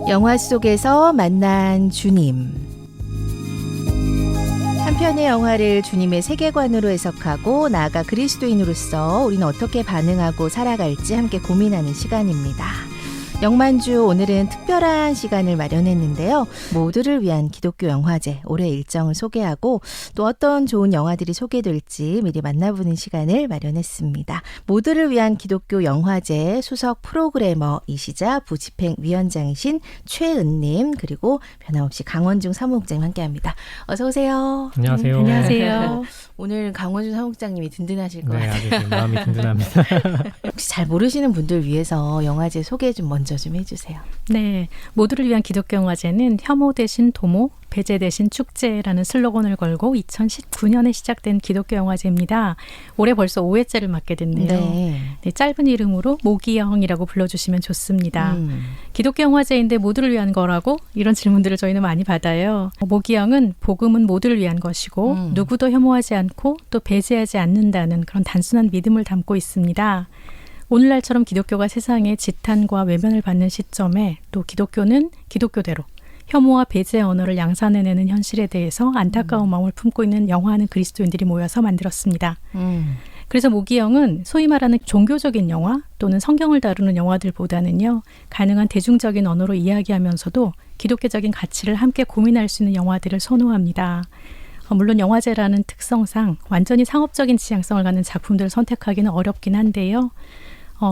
영화 속에서 만난 주님. 한 편의 영화를 주님의 세계관으로 해석하고 나아가 그리스도인으로서 우리는 어떻게 반응하고 살아갈지 함께 고민하는 시간입니다. 영만주 오늘은 특별한 시간을 마련했는데요. 모두를 위한 기독교 영화제 올해 일정을 소개하고 또 어떤 좋은 영화들이 소개될지 미리 만나보는 시간을 마련했습니다. 모두를 위한 기독교 영화제 수석 프로그래머이시자 부집행위원장이신 최은님 그리고 변함없이 강원중 사무국장님 함께합니다. 어서 오세요. 안녕하세요. 안녕하세요. 오늘 강원중 사무국장님이 든든하실 것 네, 같아요. 아주 마음이 든든합니다. 혹시 잘 모르시는 분들 위해서 영화제 소개 좀 먼저 좀 해주세요. 네, 모두를 위한 기독교 영화제는 혐오 대신 도모, 배제 대신 축제라는 슬로건을 걸고 2019년에 시작된 기독교 영화제입니다. 올해 벌써 5회째를 맡게 됐네요. 네, 짧은 이름으로 모기영이라고 불러주시면 좋습니다. 기독교 영화제인데 모두를 위한 거라고? 이런 질문들을 저희는 많이 받아요. 모기영은 복음은 모두를 위한 것이고 누구도 혐오하지 않고 또 배제하지 않는다는 그런 단순한 믿음을 담고 있습니다. 오늘날처럼 기독교가 세상에 지탄과 외면을 받는 시점에 또 기독교는 기독교대로 혐오와 배제의 언어를 양산해내는 현실에 대해서 안타까운 마음을 품고 있는 영화하는 그리스도인들이 모여서 만들었습니다. 그래서 모기영은 소위 말하는 종교적인 영화 또는 성경을 다루는 영화들보다는요. 가능한 대중적인 언어로 이야기하면서도 기독교적인 가치를 함께 고민할 수 있는 영화들을 선호합니다. 물론 영화제라는 특성상 완전히 상업적인 지향성을 갖는 작품들을 선택하기는 어렵긴 한데요.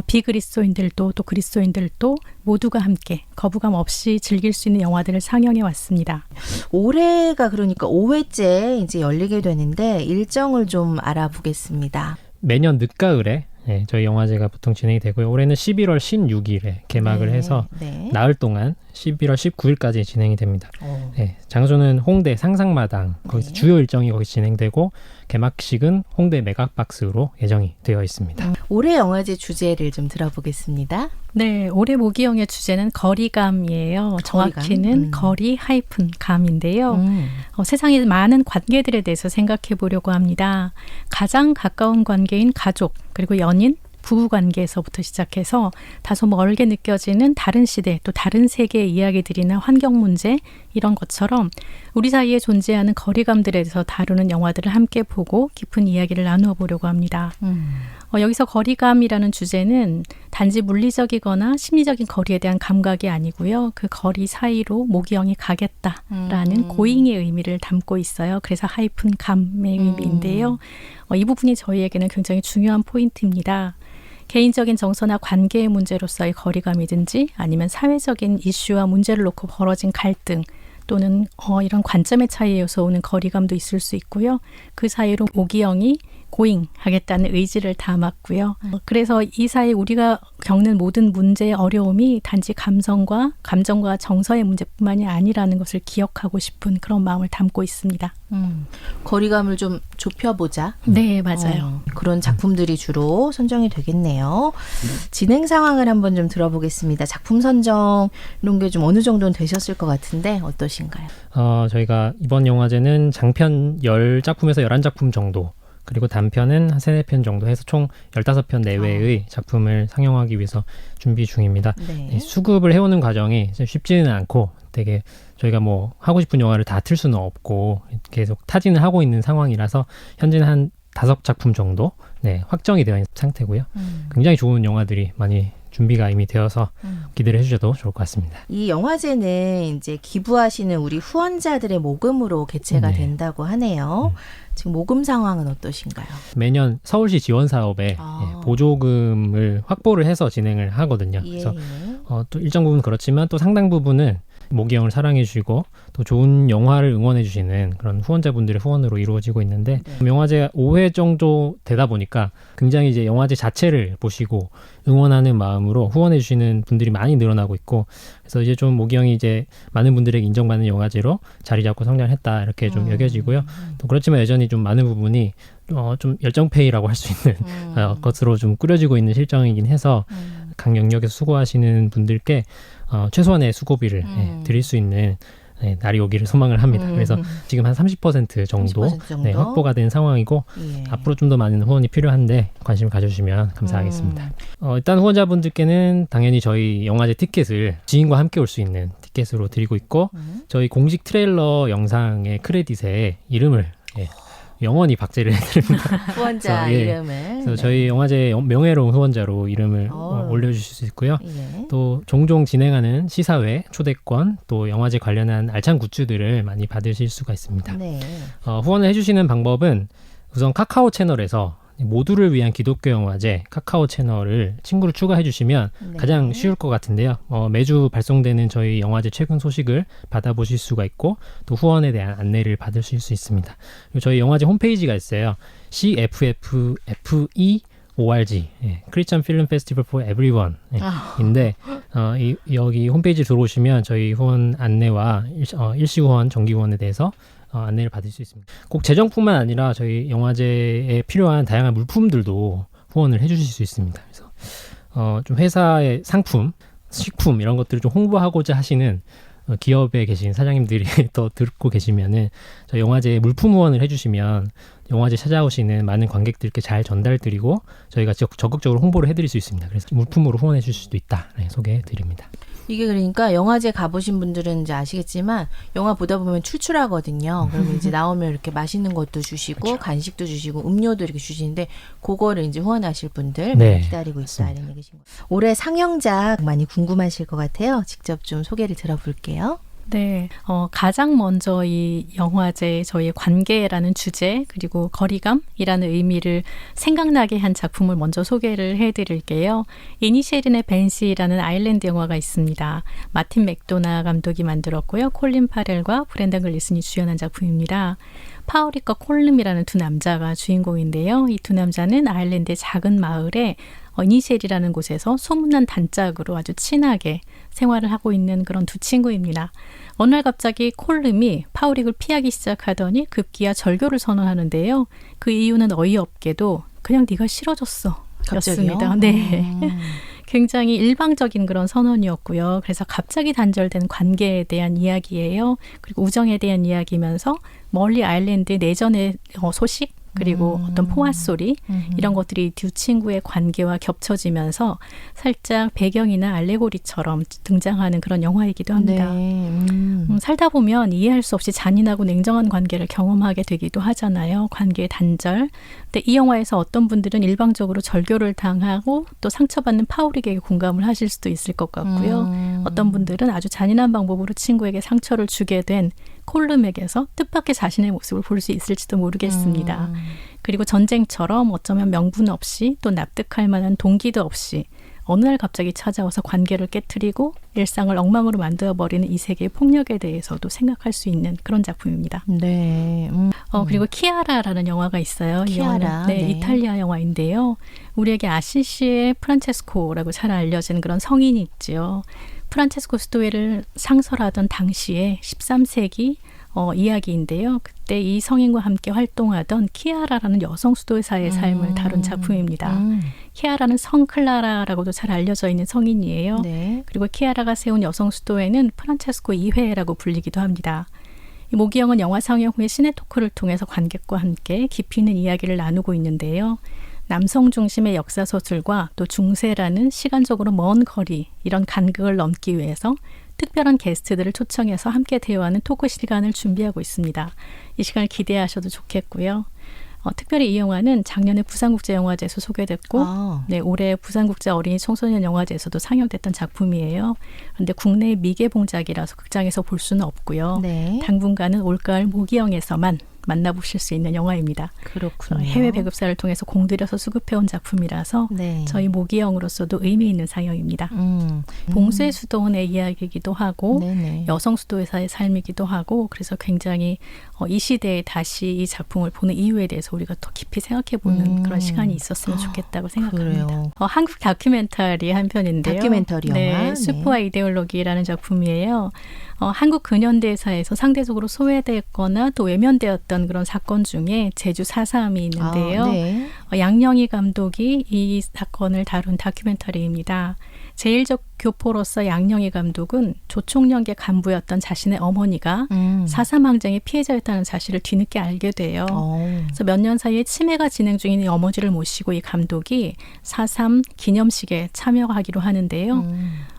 비그리스도인들도 또 그리스도인들도 모두가 함께 거부감 없이 즐길 수 있는 영화들을 상영해 왔습니다. 올해가 그러니까 5회째 이제 열리게 되는데 일정을 좀 알아보겠습니다. 매년 늦가을에 저희 영화제가 보통 진행이 되고요. 올해는 11월 16일에 개막을 해서 나흘 동안 11월 19일까지 진행이 됩니다. 장소는 홍대 상상마당, 거기서 주요 일정이 거기 진행되고 개막식은 홍대 메가박스로 예정이 되어 있습니다. 올해 영화제 주제를 좀 들어보겠습니다. 네, 올해 모기영의 주제는 거리감이에요. 정확히는 거리-감인데요. 세상의 많은 관계들에 대해서 생각해 보려고 합니다. 가장 가까운 관계인 가족, 그리고 연인, 부부관계에서부터 시작해서 다소 멀게 느껴지는 다른 시대 또 다른 세계의 이야기들이나 환경 문제 이런 것처럼 우리 사이에 존재하는 거리감들에 대해서 다루는 영화들을 함께 보고 깊은 이야기를 나누어 보려고 합니다. 여기서 거리감이라는 주제는 단지 물리적이거나 심리적인 거리에 대한 감각이 아니고요. 그 거리 사이로 모기영이 가겠다라는 고잉의 의미를 담고 있어요. 그래서 감의 의미인데요. 이 부분이 저희에게는 굉장히 중요한 포인트입니다. 개인적인 정서나 관계의 문제로서의 거리감이든지 아니면 사회적인 이슈와 문제를 놓고 벌어진 갈등 또는 이런 관점의 차이에서 오는 거리감도 있을 수 있고요. 그 사이로 모기영이 고잉하겠다는 의지를 담았고요. 그래서 이 사이 우리가 겪는 모든 문제의 어려움이 단지 감정과 정서의 문제뿐만이 아니라는 것을 기억하고 싶은 그런 마음을 담고 있습니다. 거리감을 좀 좁혀보자. 네, 맞아요. 그런 작품들이 주로 선정이 되겠네요. 진행 상황을 한번 좀 들어보겠습니다. 작품 선정 이런 게 좀 어느 정도는 되셨을 것 같은데 어떠신가요? 저희가 이번 영화제는 장편 10작품에서 11작품 정도 그리고 단편은 한 3-4편 정도 해서 총 15편 내외의 작품을 상영하기 위해서 준비 중입니다. 수급을 해오는 과정이 쉽지는 않고 되게 저희가 뭐 하고 싶은 영화를 다 틀 수는 없고 계속 타진을 하고 있는 상황이라서 현재는 한 5작품 정도 확정이 되어 있는 상태고요. 굉장히 좋은 영화들이 많이 준비가 이미 되어서 기대를 해주셔도 좋을 것 같습니다. 이 영화제는 이제 기부하시는 우리 후원자들의 모금으로 개최가 된다고 하네요. 지금 모금 상황은 어떠신가요? 매년 서울시 지원 사업에 보조금을 확보를 해서 진행을 하거든요. 그래서 또 일정 부분 그렇지만 또 상당 부분은 모기영을 사랑해 주시고 또 좋은 영화를 응원해 주시는 그런 후원자분들의 후원으로 이루어지고 있는데 영화제 5회 정도 되다 보니까 굉장히 이제 영화제 자체를 보시고 응원하는 마음으로 후원해 주시는 분들이 많이 늘어나고 있고 그래서 이제 좀 모기영이 이제 많은 분들에게 인정받는 영화제로 자리 잡고 성장했다 이렇게 좀 여겨지고요. 또 그렇지만 여전히 좀 많은 부분이 좀 열정페이라고 할 수 있는 것으로 좀 꾸려지고 있는 실정이긴 해서 각 영역에서 수고하시는 분들께 최소한의 수고비를 드릴 수 있는 네, 날이 오기를 소망을 합니다. 그래서 지금 한 30% 정도, 30% 정도? 네, 확보가 된 상황이고 예. 앞으로 좀 더 많은 후원이 필요한데 관심 가져주시면 감사하겠습니다. 일단 후원자분들께는 당연히 저희 영화제 티켓을 지인과 함께 올 수 있는 티켓으로 드리고 있고 저희 공식 트레일러 영상의 크레딧에 이름을 영원히 박제를 해드립니다. 후원자 그래서, 이름을. 그래서 저희 영화제 명예로운 후원자로 이름을 올려주실 수 있고요. 예. 또 종종 진행하는 시사회, 초대권, 또 영화제 관련한 알찬 굿즈들을 많이 받으실 수가 있습니다. 네. 후원을 해주시는 방법은 우선 카카오 채널에서 모두를 위한 기독교 영화제 카카오 채널을 친구를 추가해 주시면 네. 가장 쉬울 것 같은데요. 매주 발송되는 저희 영화제 최근 소식을 받아보실 수가 있고 또 후원에 대한 안내를 받으실 수 있습니다. 그리고 저희 영화제 홈페이지가 있어요. CFFEORG Christian Film Festival for Everyone 인데 여기 홈페이지 들어오시면 저희 후원 안내와 일시 후원, 정기 후원에 대해서 안내를 받을 수 있습니다. 꼭 재정뿐만 아니라 저희 영화제에 필요한 다양한 물품들도 후원을 해주실 수 있습니다. 그래서 좀 회사의 상품, 식품 이런 것들을 좀 홍보하고자 하시는 기업에 계신 사장님들이 또 듣고 계시면은 저희 영화제에 물품 후원을 해주시면 영화제 찾아오시는 많은 관객들께 잘 전달드리고 저희가 적극적으로 홍보를 해드릴 수 있습니다. 그래서 물품으로 후원해 주실 수도 있다. 소개해드립니다. 이게 그러니까 영화제 가보신 분들은 이제 아시겠지만 영화 보다 보면 출출하거든요. 그러면 이제 나오면 이렇게 맛있는 것도 주시고 그렇죠. 간식도 주시고 음료도 이렇게 주시는데 그거를 이제 후원하실 분들 네, 기다리고 있다 이런 얘기신 거예요. 올해 상영작 많이 궁금하실 것 같아요. 직접 좀 소개를 들어볼게요. 네, 가장 먼저 이 영화제 저희의 관계라는 주제 그리고 거리감이라는 의미를 생각나게 한 작품을 먼저 소개를 해드릴게요. 이니셜인의 벤시라는 아일랜드 영화가 있습니다. 마틴 맥도나 감독이 만들었고요. 콜린 파렐과 브렌던 글리슨이 주연한 작품입니다. 파우릭과 콜름이라는 두 남자가 주인공인데요. 이 두 남자는 아일랜드의 작은 마을에 이니셜이라는 곳에서 소문난 단짝으로 아주 친하게 생활을 하고 있는 그런 두 친구입니다. 어느 날 갑자기 콜름이 파우릭을 피하기 시작하더니 급기야 절교를 선언하는데요. 그 이유는 어이없게도 그냥 네가 싫어졌어 였습니다. 네. 굉장히 일방적인 그런 선언이었고요. 그래서 갑자기 단절된 관계에 대한 이야기예요. 그리고 우정에 대한 이야기면서 멀리 아일랜드의 내전의 소식 그리고 어떤 포화 소리 이런 것들이 두 친구의 관계와 겹쳐지면서 살짝 배경이나 알레고리처럼 등장하는 그런 영화이기도 합니다. 네. 살다 보면 이해할 수 없이 잔인하고 냉정한 관계를 경험하게 되기도 하잖아요. 관계의 단절. 근데 이 영화에서 어떤 분들은 일방적으로 절교를 당하고 또 상처받는 파우릭에게 공감을 하실 수도 있을 것 같고요. 어떤 분들은 아주 잔인한 방법으로 친구에게 상처를 주게 된 콜름에게서 뜻밖의 자신의 모습을 볼 수 있을지도 모르겠습니다. 그리고 전쟁처럼 어쩌면 명분 없이 또 납득할 만한 동기도 없이 어느 날 갑자기 찾아와서 관계를 깨트리고 일상을 엉망으로 만들어버리는 이 세계의 폭력에 대해서도 생각할 수 있는 그런 작품입니다. 네. 그리고 키아라라는 영화가 있어요. 키아라. 네, 네. 이탈리아 영화인데요. 우리에게 아시시의 프란체스코라고 잘 알려진 그런 성인이 있죠. 프란체스코 스토에를 상설하던 당시에 13세기 이야기인데요. 그때 이 성인과 함께 활동하던 키아라라는 여성 수도사의 삶을 다룬 작품입니다. 키아라는 성 클라라라고도 잘 알려져 있는 성인이에요. 네. 그리고 키아라가 세운 여성 수도회는 프란체스코 2회라고 불리기도 합니다. 이 모기영은 영화 상영 후에 시네토크를 통해서 관객과 함께 깊이 있는 이야기를 나누고 있는데요. 남성 중심의 역사서술과 또 중세라는 시간적으로 먼 거리 이런 간극을 넘기 위해서 특별한 게스트들을 초청해서 함께 대화하는 토크 시간을 준비하고 있습니다. 이 시간을 기대하셔도 좋겠고요. 특별히 이 영화는 작년에 부산국제영화제에서 소개됐고 네, 올해 부산국제 어린이 청소년 영화제에서도 상영됐던 작품이에요. 그런데 국내 미개봉작이라서 극장에서 볼 수는 없고요. 네. 당분간은 올가을 모기영에서만 만나보실 수 있는 영화입니다. 그렇군요. 해외 배급사를 통해서 공들여서 수급해온 작품이라서 네. 저희 모기영으로서도 의미 있는 상영입니다. 봉쇄 수도원의 이야기이기도 하고 네네. 여성 수도회사의 삶이기도 하고 그래서 굉장히 이 시대에 다시 이 작품을 보는 이유에 대해서 우리가 더 깊이 생각해보는 그런 시간이 있었으면 좋겠다고 생각합니다. 그래요. 한국 다큐멘터리 한 편인데요. 다큐멘터리 영화. 네, 슈퍼와 이데올로기라는 작품이에요. 한국 근현대사에서 상대적으로 소외됐거나 또 외면되었던 있었던 그런 사건 중에 제주 4.3이 있는데요. 네. 양영희 감독이 이 사건을 다룬 다큐멘터리입니다. 제1적 교포로서 양영희 감독은 조총련계 간부였던 자신의 어머니가 4.3 항쟁의 피해자였다는 사실을 뒤늦게 알게 돼요. 그래서 몇 년 사이에 치매가 진행 중인 이 어머니를 모시고 이 감독이 4.3 기념식에 참여하기로 하는데요.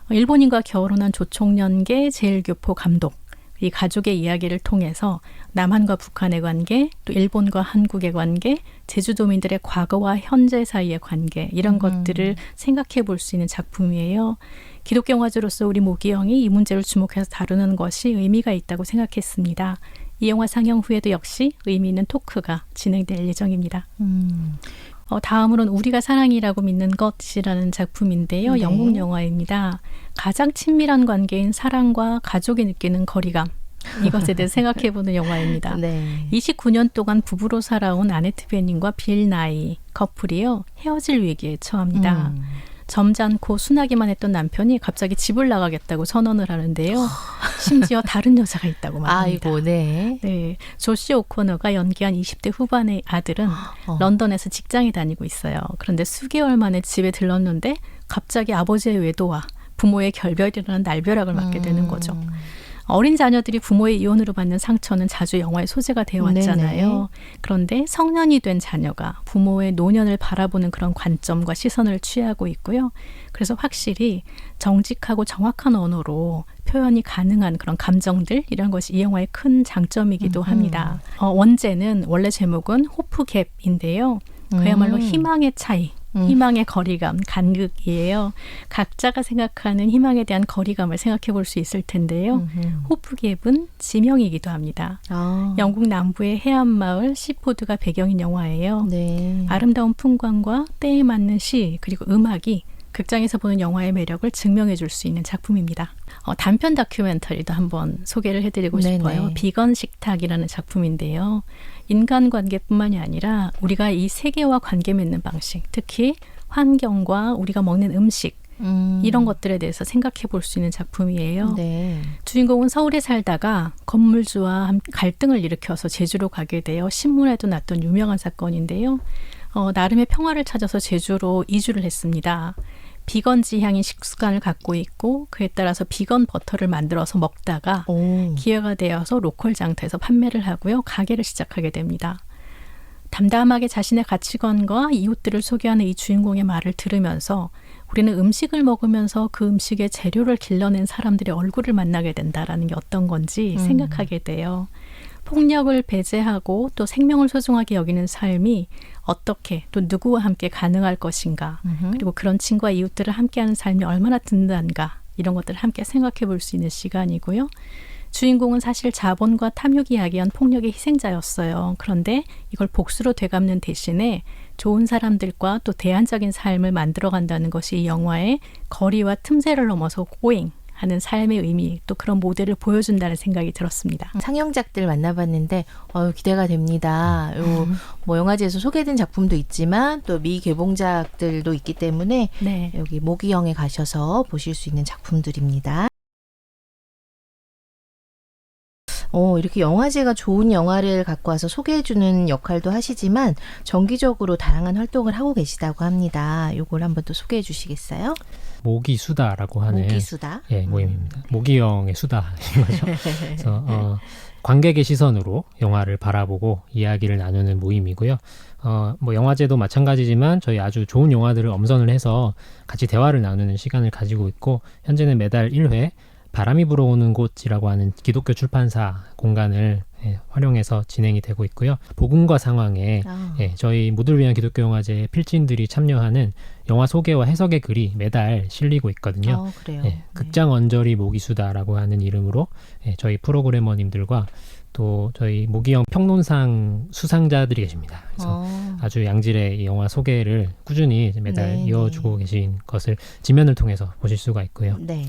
일본인과 결혼한 조총련계 제1교포 감독, 이 가족의 이야기를 통해서 남한과 북한의 관계, 또 일본과 한국의 관계, 제주도민들의 과거와 현재 사이의 관계, 이런 것들을 생각해 볼 수 있는 작품이에요. 기독교 영화제로서 우리 모기영이 이 문제를 주목해서 다루는 것이 의미가 있다고 생각했습니다. 이 영화 상영 후에도 역시 의미 있는 토크가 진행될 예정입니다. 다음으로는 우리가 사랑이라고 믿는 것이라는 작품인데요. 네. 영국 영화입니다. 가장 친밀한 관계인 사랑과 가족이 느끼는 거리감, 이것에 대해서 생각해보는 영화입니다. 네. 29년 동안 부부로 살아온 아네트 베닝과 빌 나이 커플이요. 헤어질 위기에 처합니다. 점잖고 순하기만 했던 남편이 갑자기 집을 나가겠다고 선언을 하는데요. 심지어 다른 여자가 있다고 말합니다. 아이고, 네. 네, 조시 오코너가 연기한 20대 후반의 아들은 런던에서 직장에 다니고 있어요. 그런데 수개월 만에 집에 들렀는데 갑자기 아버지의 외도와 부모의 결별이라는 날벼락을 맞게 되는 거죠. 어린 자녀들이 부모의 이혼으로 받는 상처는 자주 영화의 소재가 되어 왔잖아요. 네네. 그런데 성년이 된 자녀가 부모의 노년을 바라보는 그런 관점과 시선을 취하고 있고요. 그래서 확실히 정직하고 정확한 언어로 표현이 가능한 그런 감정들, 이런 것이 이 영화의 큰 장점이기도 합니다. 원제는 원래 제목은 호프갭인데요. 그야말로 희망의 차이, 희망의 거리감, 간극이에요. 각자가 생각하는 희망에 대한 거리감을 생각해 볼 수 있을 텐데요. 호프갭은 지명이기도 합니다. 영국 남부의 해안마을 시포드가 배경인 영화예요. 네. 아름다운 풍광과 때에 맞는 시, 그리고 음악이 극장에서 보는 영화의 매력을 증명해 줄 수 있는 작품입니다. 단편 다큐멘터리도 한번 소개를 해드리고 네네. 싶어요. 비건 식탁이라는 작품인데요. 인간관계뿐만이 아니라 우리가 이 세계와 관계 맺는 방식, 특히 환경과 우리가 먹는 음식, 이런 것들에 대해서 생각해 볼 수 있는 작품이에요. 네. 주인공은 서울에 살다가 건물주와 갈등을 일으켜서 제주로 가게 되어 신문에도 났던 유명한 사건인데요. 나름의 평화를 찾아서 제주로 이주를 했습니다. 비건 지향인 식습관을 갖고 있고 그에 따라서 비건 버터를 만들어서 먹다가 기회가 되어서 로컬 장터에서 판매를 하고요. 가게를 시작하게 됩니다. 담담하게 자신의 가치관과 이웃들을 소개하는 이 주인공의 말을 들으면서 우리는 음식을 먹으면서 그 음식의 재료를 길러낸 사람들의 얼굴을 만나게 된다라는 게 어떤 건지 생각하게 돼요. 폭력을 배제하고 또 생명을 소중하게 여기는 삶이 어떻게 또 누구와 함께 가능할 것인가, 그리고 그런 친구와 이웃들을 함께하는 삶이 얼마나 든든한가, 이런 것들을 함께 생각해 볼 수 있는 시간이고요. 주인공은 사실 자본과 탐욕이 야기한 폭력의 희생자였어요. 그런데 이걸 복수로 되갚는 대신에 좋은 사람들과 또 대안적인 삶을 만들어간다는 것이 이 영화의 거리와 틈새를 넘어서 고잉 하는 삶의 의미, 또 그런 모델을 보여준다는 생각이 들었습니다. 상영작들 만나봤는데 기대가 됩니다. 뭐 영화제에서 소개된 작품도 있지만 또 미개봉작들도 있기 때문에 네. 여기 모기영에 가셔서 보실 수 있는 작품들입니다. 이렇게 영화제가 좋은 영화를 갖고 와서 소개해주는 역할도 하시지만 정기적으로 다양한 활동을 하고 계시다고 합니다. 요걸 한번 또 소개해 주시겠어요? 모기수다라고 하는 모기수다? 모임입니다. 모기영의 수다인 거죠. 그래서 관객의 시선으로 영화를 바라보고 이야기를 나누는 모임이고요. 뭐 영화제도 마찬가지지만 저희 아주 좋은 영화들을 엄선을 해서 같이 대화를 나누는 시간을 가지고 있고, 현재는 매달 1회 바람이 불어오는 곳이라고 하는 기독교 출판사 공간을 활용해서 진행이 되고 있고요. 복음과 상황에 저희 모두를 위한 기독교 영화제 필진들이 참여하는 영화 소개와 해석의 글이 매달 실리고 있거든요. 그래요. 극장 언저리 모기수다라고 하는 이름으로 저희 프로그래머님들과 또 저희 모기영 평론상 수상자들이 계십니다. 그래서 아주 양질의 이 영화 소개를 꾸준히 매달 이어주고 계신 것을 지면을 통해서 보실 수가 있고요. 네.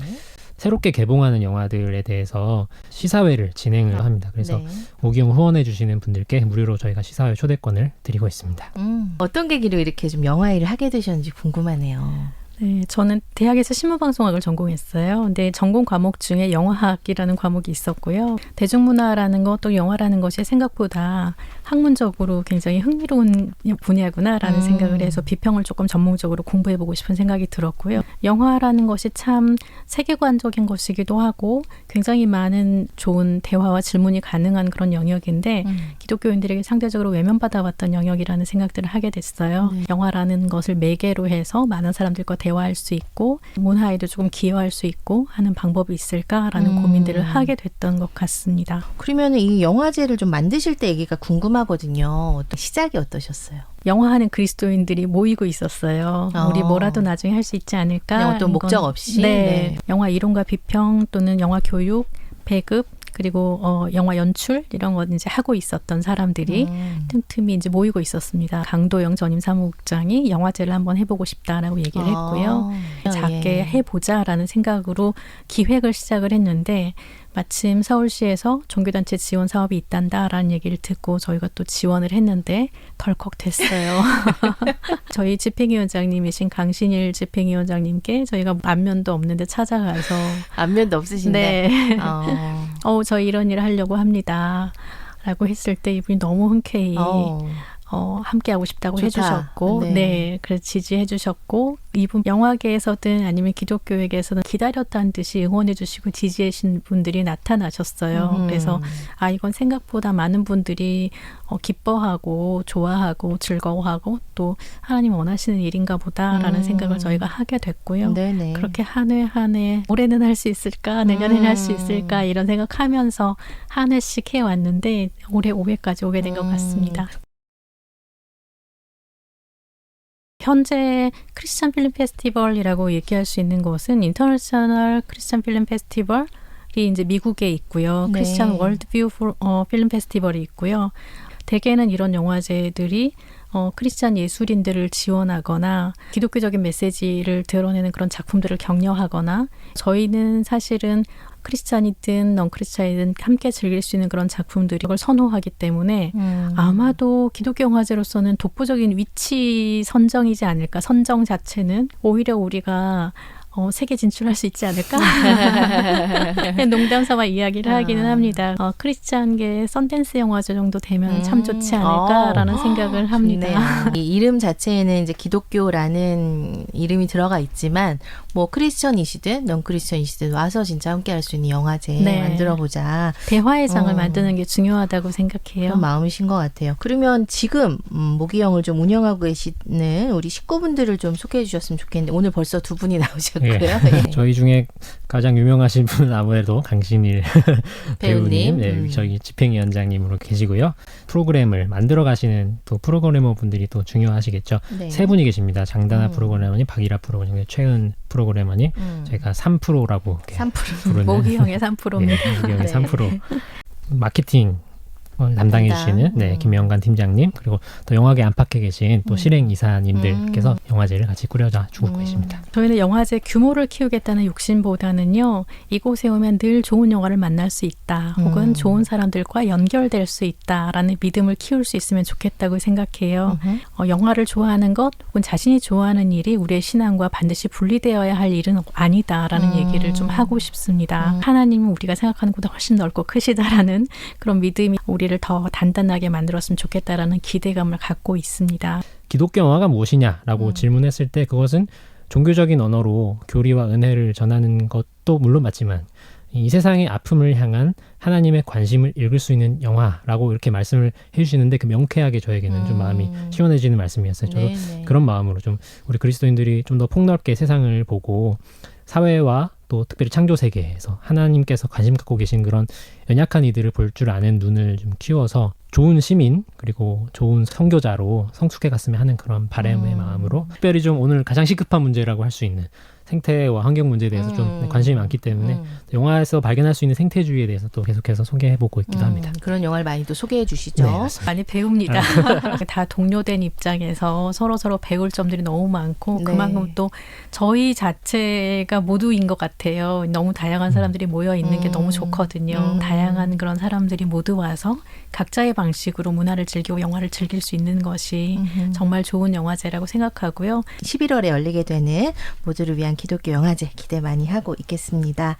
새롭게 개봉하는 영화들에 대해서 시사회를 진행을 합니다. 그래서 모기영 후원해 주시는 분들께 무료로 저희가 시사회 초대권을 드리고 있습니다. 어떤 계기로 이렇게 좀 영화 일을 하게 되셨는지 궁금하네요. 네, 저는 대학에서 신문방송학을 전공했어요. 근데 전공 과목 중에 영화학이라는 과목이 있었고요. 대중문화라는 것 또 영화라는 것이 생각보다 학문적으로 굉장히 흥미로운 분야구나라는 생각을 해서 비평을 조금 전문적으로 공부해보고 싶은 생각이 들었고요. 영화라는 것이 참 세계관적인 것이기도 하고 굉장히 많은 좋은 대화와 질문이 가능한 그런 영역인데 기독교인들에게 상대적으로 외면받아왔던 영역이라는 생각들을 하게 됐어요. 영화라는 것을 매개로 해서 많은 사람들과 대화할 수 있고 문화에도 조금 기여할 수 있고 하는 방법이 있을까라는 고민들을 하게 됐던 것 같습니다. 그러면 이 영화제를 좀 만드실 때 얘기가 궁금하거든요. 시작이 어떠셨어요? 영화하는 그리스도인들이 모이고 있었어요. 우리 뭐라도 나중에 할 수 있지 않을까? 그냥 어떤 목적 없이? 네. 영화 이론과 비평 또는 영화 교육, 배급 그리고 영화 연출 이런 거 이제 하고 있었던 사람들이 틈틈이 이제 모이고 있었습니다. 강도영 전임 사무국장이 영화제를 한번 해보고 싶다라고 얘기를 했고요. 작게 해보자라는 생각으로 기획을 시작을 했는데 마침 서울시에서 종교단체 지원 사업이 있단다라는 얘기를 듣고 저희가 또 지원을 했는데 덜컥 됐어요. 저희 집행위원장님이신 강신일 집행위원장님께 저희가 안면도 없는데 찾아가서 안면도 없으신데? 네. 저희 이런 일을 하려고 합니다. 라고 했을 때 이분이 너무 흔쾌히 함께 하고 싶다고 좋다. 해주셨고, 네, 그래서 지지해 주셨고, 이분 영화계에서든 아니면 기독교회에서는 기다렸다는 듯이 응원해 주시고 지지해 주신 분들이 나타나셨어요. 그래서 이건 생각보다 많은 분들이 기뻐하고 좋아하고 즐거워하고 또 하나님 원하시는 일인가 보다라는 생각을 저희가 하게 됐고요. 네네. 그렇게 한 해 한 해 올해는 할 수 있을까 내년에는 할 수 있을까 이런 생각하면서 한 해씩 해왔는데 올해 5회까지 오게 된 것 같습니다. 현재 크리스찬 필름 페스티벌이라고 얘기할 수 있는 것은 인터내셔널 크리스찬 필름 페스티벌이 이제 미국에 있고요. 네. 크리스찬 월드뷰 필름 페스티벌이 있고요. 대개는 이런 영화제들이 크리스찬 예술인들을 지원하거나 기독교적인 메시지를 드러내는 그런 작품들을 격려하거나 저희는 사실은 크리스찬이든 넌크리스찬이든 함께 즐길 수 있는 그런 작품들이 이걸 선호하기 때문에 아마도 기독교 영화제로서는 독보적인 위치 선정이지 않을까. 선정 자체는 오히려 우리가 세계 진출할 수 있지 않을까? 농담 삼아 이야기를 하기는 합니다. 크리스찬계 썬댄스 영화제 정도 되면 참 좋지 않을까라는 생각을 합니다. 이 이름 자체에는 이제 기독교라는 이름이 들어가 있지만 뭐 크리스천이시든 넌크리스천이시든 와서 진짜 함께 할 수 있는 영화제 만들어보자. 대화의 장을 만드는 게 중요하다고 생각해요. 그런 마음이신 것 같아요. 그러면 지금 모기영을 좀 운영하고 계시는 우리 식구분들을 좀 소개해 주셨으면 좋겠는데 오늘 벌써 두 분이 나오셨고요. 네. 저희 중에 가장 유명하신 분은 아무래도 강신일 배우님, 네, 저희 집행위원장님으로 계시고요. 프로그램을 만들어 가시는 또 프로그래머 분들이 또 중요하시겠죠. 네. 세 분이 계십니다. 장다나 프로그래머님, 박이라 프로그래머님, 최은 프로그래머님, 저희가 3%라고 3%. 부르는 모기형의 3%입니다. 네, 모기형의 3%. 마케팅 담당해 주시는 김영관 팀장님 그리고 또 영화계 안팎에 계신 또 실행 이사님들께서 영화제를 같이 꾸려주고 계십니다. 저희는 영화제 규모를 키우겠다는 욕심보다는요. 이곳에 오면 늘 좋은 영화를 만날 수 있다. 혹은 좋은 사람들과 연결될 수 있다라는 믿음을 키울 수 있으면 좋겠다고 생각해요. 영화를 좋아하는 것 혹은 자신이 좋아하는 일이 우리의 신앙과 반드시 분리되어야 할 일은 아니다라는 얘기를 좀 하고 싶습니다. 하나님은 우리가 생각하는 것보다 훨씬 넓고 크시다라는 그런 믿음이 우리를 더 단단하게 만들었으면 좋겠다라는 기대감을 갖고 있습니다. 기독교 영화가 무엇이냐라고 질문했을 때 그것은 종교적인 언어로 교리와 은혜를 전하는 것도 물론 맞지만 이 세상의 아픔을 향한 하나님의 관심을 읽을 수 있는 영화라고 이렇게 말씀을 해주시는데 그 명쾌하게 저에게는 좀 마음이 시원해지는 말씀이었어요. 저도 그런 마음으로 좀 우리 그리스도인들이 좀 더 폭넓게 세상을 보고 사회와 또 특별히 창조 세계에서 하나님께서 관심 갖고 계신 그런 연약한 이들을 볼 줄 아는 눈을 좀 키워서 좋은 시민 그리고 좋은 선교자로 성숙해 갔으면 하는 그런 바람의 마음으로 특별히 좀 오늘 가장 시급한 문제라고 할 수 있는 생태와 환경 문제에 대해서 좀 관심이 많기 때문에 영화에서 발견할 수 있는 생태주의에 대해서 또 계속해서 소개해보고 있기도 합니다. 그런 영화를 많이 또 소개해 주시죠. 네, 많이 배웁니다. 다 동료된 입장에서 서로 배울 점들이 너무 많고 네. 그만큼 또 저희 자체가 모두인 것 같아요. 너무 다양한 사람들이 모여 있는 게 너무 좋거든요. 다양한 그런 사람들이 모두 와서 각자의 방식으로 문화를 즐기고 영화를 즐길 수 있는 것이 정말 좋은 영화제라고 생각하고요. 11월에 열리게 되는 모두를 위한 기독교 영화제 기대 많이 하고 있겠습니다.